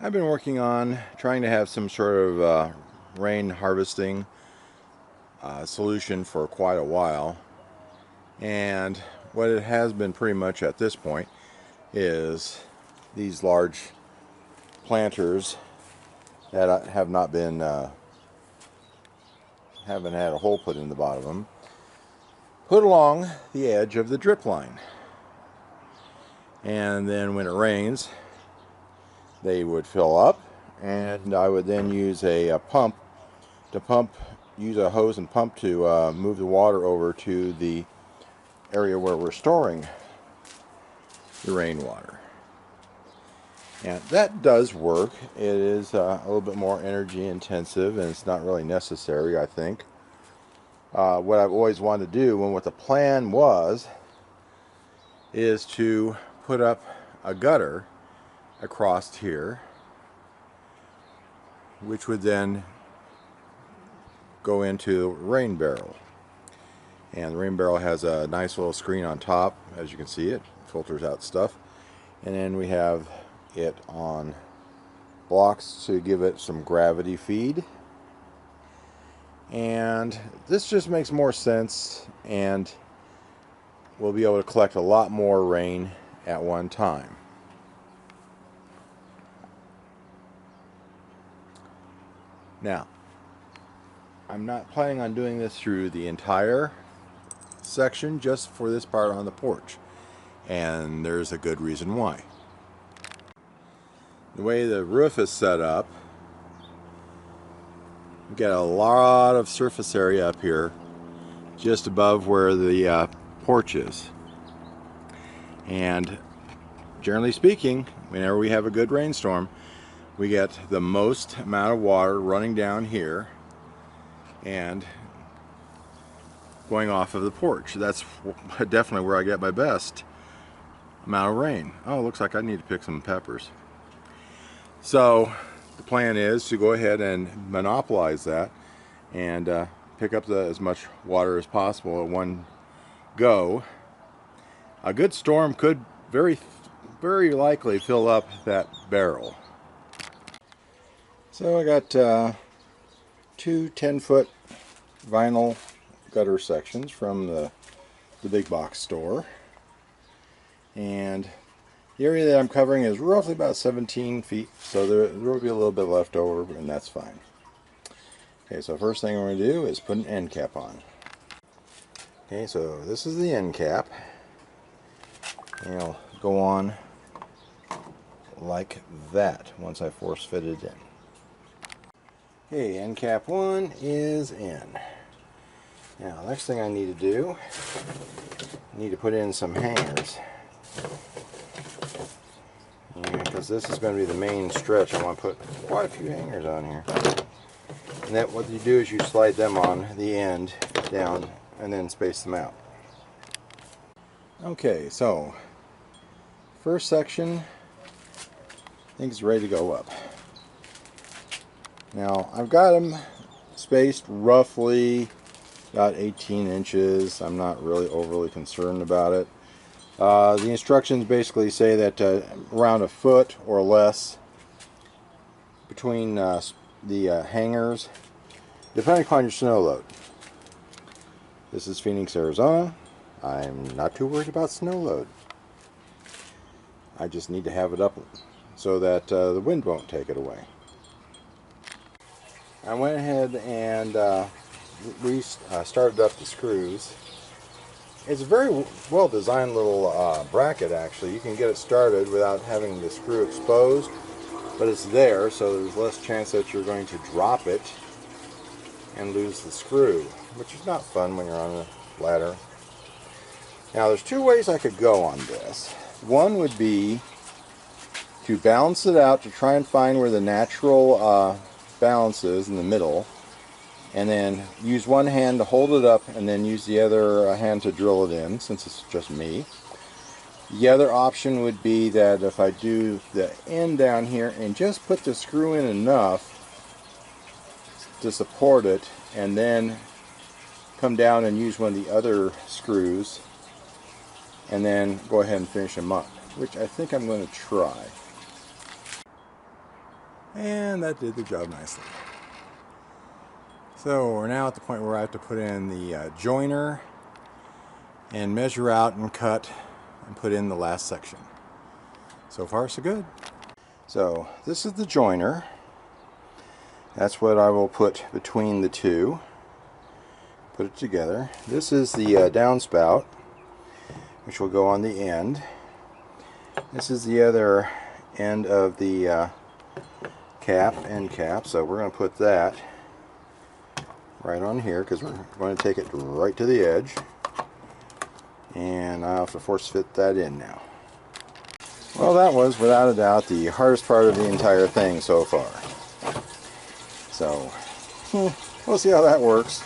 I've been working on trying to have some sort of rain harvesting solution for quite a while, and what it has been pretty much at this point is these large planters that have not been haven't had a hole put in the bottom of them, put along the edge of the drip line, and then when it rains they would fill up, and I would then use a pump to use a hose and pump to move the water over to the area where we're storing the rainwater. And that does work. It is a little bit more energy intensive, and it's not really necessary, I think. What I've always wanted to do, and what the plan was, is to put up a gutter across here, which would then go into the rain barrel. And the rain barrel has a nice little screen on top, as you can see. It filters out stuff, and then we have it on blocks to give it some gravity feed, and this just makes more sense, and we'll be able to collect a lot more rain at one time. Now, I'm not planning on doing this through the entire section, just for this part on the porch, and there's a good reason why. The way the roof is set up, we get a lot of surface area up here just above where the porch is, and generally speaking, whenever we have a good rainstorm, we get the most amount of water running down here and going off of the porch. That's definitely where I get my best amount of rain. Oh, looks like I need to pick some peppers. So the plan is to go ahead and monopolize that and pick up as much water as possible at one go. A good storm could very likely fill up that barrel. So I got two 10-foot vinyl gutter sections from the big box store, and the area that I'm covering is roughly about 17 feet, so there will be a little bit left over, and that's fine. Okay, so first thing I'm going to do is put an end cap on. Okay, so this is the end cap, and it'll go on like that once I force fit it in. Okay, end cap 1 is in. Now, next thing I need to do, I need to put in some hangers. Because this is going to be the main stretch, I want to put quite a few hangers on here. And that, what you do is you slide them on the end down and then space them out. Okay, so first section, I think it's ready to go up. Now, I've got them spaced roughly about 18 inches. I'm not really overly concerned about it. The instructions basically say that around a foot or less between the hangers, depending upon your snow load. This is Phoenix, Arizona. I'm not too worried about snow load. I just need to have it up so that the wind won't take it away. I went ahead and started up the screws. It's a very well designed little bracket, actually. You can get it started without having the screw exposed, but it's there, so there's less chance that you're going to drop it and lose the screw, which is not fun when you're on a ladder. Now, there's two ways I could go on this. One would be to balance it out to try and find where the natural balance is in the middle, and then use one hand to hold it up and then use the other hand to drill it in, since it's just me. The other option would be that if I do the end down here and just put the screw in enough to support it, and then come down and use one of the other screws and then go ahead and finish them up, which I think I'm going to try. And that did the job nicely. So we're now at the point where I have to put in the joiner and measure out and cut and put in the last section. So far so good. So this is the joiner. That's what I will put between the two. Put it together. This is the downspout, which will go on the end. This is the other end of the end cap, so we're going to put that right on here because we're going to take it right to the edge, and I'll have to force fit that in now. Well, that was without a doubt the hardest part of the entire thing so far. So we'll see how that works.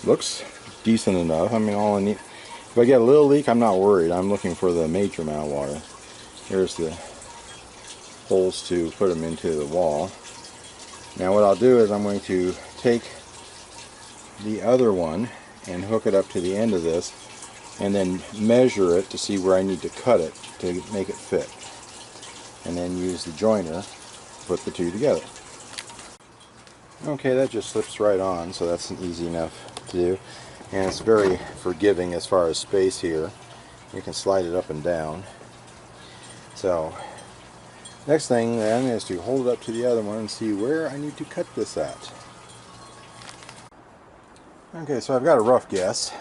Looks decent enough. I mean, all I need, if I get a little leak, I'm not worried. I'm looking for the major amount of water. Here's the holes to put them into the wall. Now what I'll do is I'm going to take the other one and hook it up to the end of this and then measure it to see where I need to cut it to make it fit, and then use the joiner to put the two together. Okay, that just slips right on, so that's easy enough to do, and it's very forgiving as far as space here. You can slide it up and down. So next thing then is to hold it up to the other one and see where I need to cut this at. Okay, so I've got a rough guess,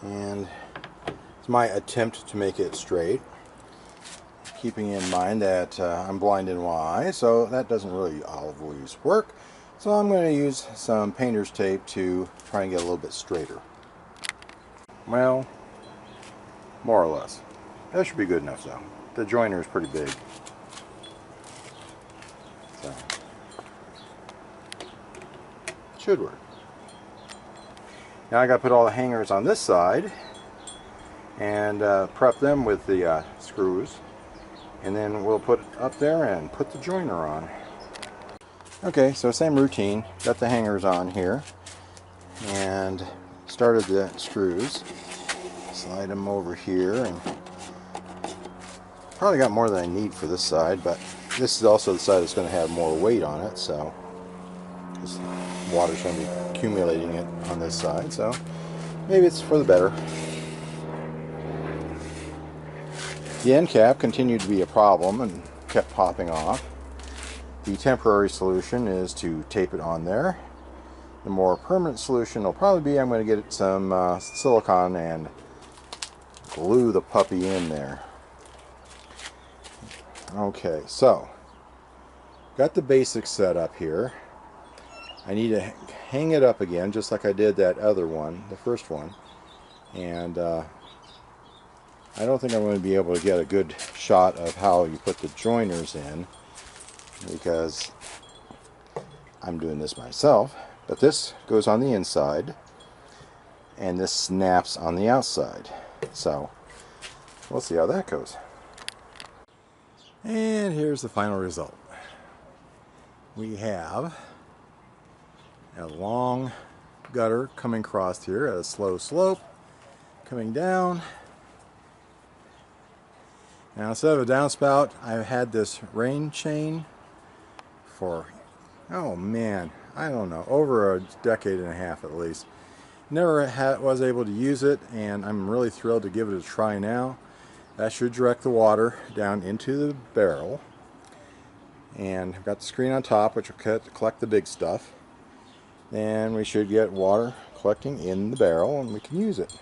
and it's my attempt to make it straight, keeping in mind that I'm blind in one eye, so that doesn't really always work. So I'm going to use some painter's tape to try and get a little bit straighter. Well, more or less. That should be good enough though. The joiner is pretty big. So, should work. Now I got to put all the hangers on this side and prep them with the screws, and then we'll put it up there and put the joiner on. Okay, so same routine. Got the hangers on here and started the screws. Slide them over here, and probably got more than I need for this side, but this is also the side that's going to have more weight on it, so this water's going to be accumulating it on this side, so maybe it's for the better. The end cap continued to be a problem and kept popping off. The temporary solution is to tape it on there. The more permanent solution will probably be I'm going to get some silicone and glue the puppy in there. Okay, so got the basics set up here. I need to hang it up again just like I did that other one, the first one, and I don't think I'm going to be able to get a good shot of how you put the joiners in because I'm doing this myself, but this goes on the inside and this snaps on the outside, so we'll see how that goes. And here's the final result. We have a long gutter coming across here at a slow slope, coming down. Now instead of a downspout, I've had this rain chain for, oh man, I don't know, over a decade and a half at least. Never was able to use it, and I'm really thrilled to give it a try now. That should direct the water down into the barrel. And I've got the screen on top, which will collect the big stuff. Then we should get water collecting in the barrel, and we can use it.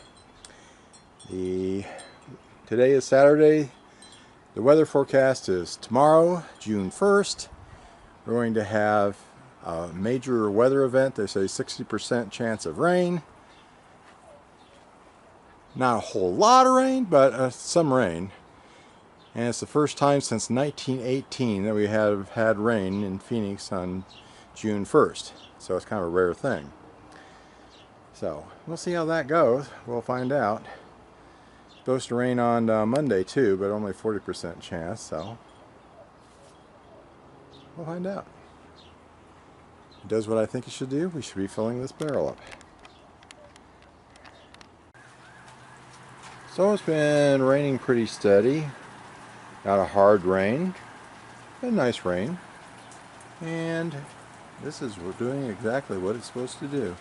Today is Saturday. The weather forecast is tomorrow, June 1st. We're going to have a major weather event. They say 60% chance of rain. Not a whole lot of rain, but some rain. And it's the first time since 1918 that we have had rain in Phoenix on June 1st. So it's kind of a rare thing. So we'll see how that goes. We'll find out. Supposed to rain on Monday too, but only 40% chance, so we'll find out. It does what I think it should do. We should be filling this barrel up. So it's been raining pretty steady Not a hard rain, a nice rain. And this is doing exactly what it's supposed to do.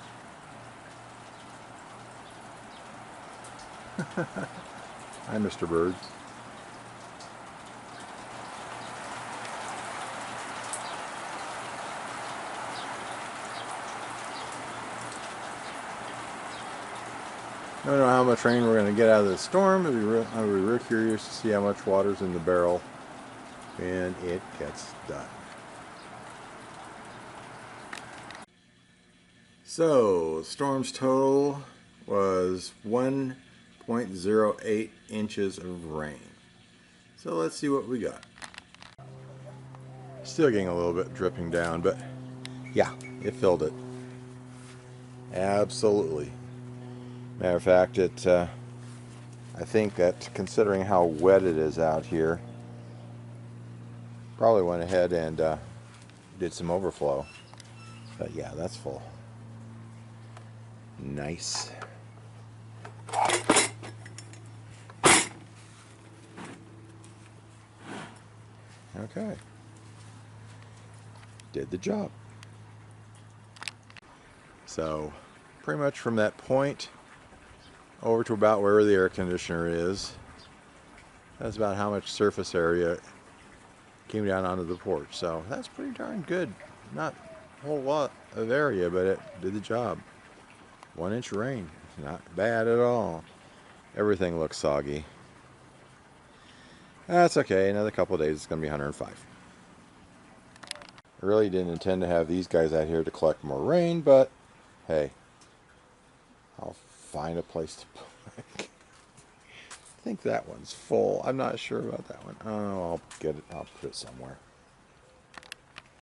Hi, Mr. Bird. I don't know how much rain we're going to get out of the storm. I'll be real curious to see how much water's in the barrel when it gets done. So, storm's total was 1.08 inches of rain. So let's see what we got. Still getting a little bit dripping down, but yeah, it filled it. Absolutely. Matter of fact, I think that considering how wet it is out here, probably went ahead and did some overflow. But yeah, that's full. Nice. Okay. Did the job. So, pretty much from that point over to about where the air conditioner is, that's about how much surface area came down onto the porch. So that's pretty darn good. Not a whole lot of area, but it did the job. 1 inch of rain. Not bad at all. Everything looks soggy. That's okay. Another couple of days it's going to be 105. I really didn't intend to have these guys out here to collect more rain, but hey, I'll find a place to put it. I think that one's full. I'm not sure about that one. Oh, I'll get it. I'll put it somewhere.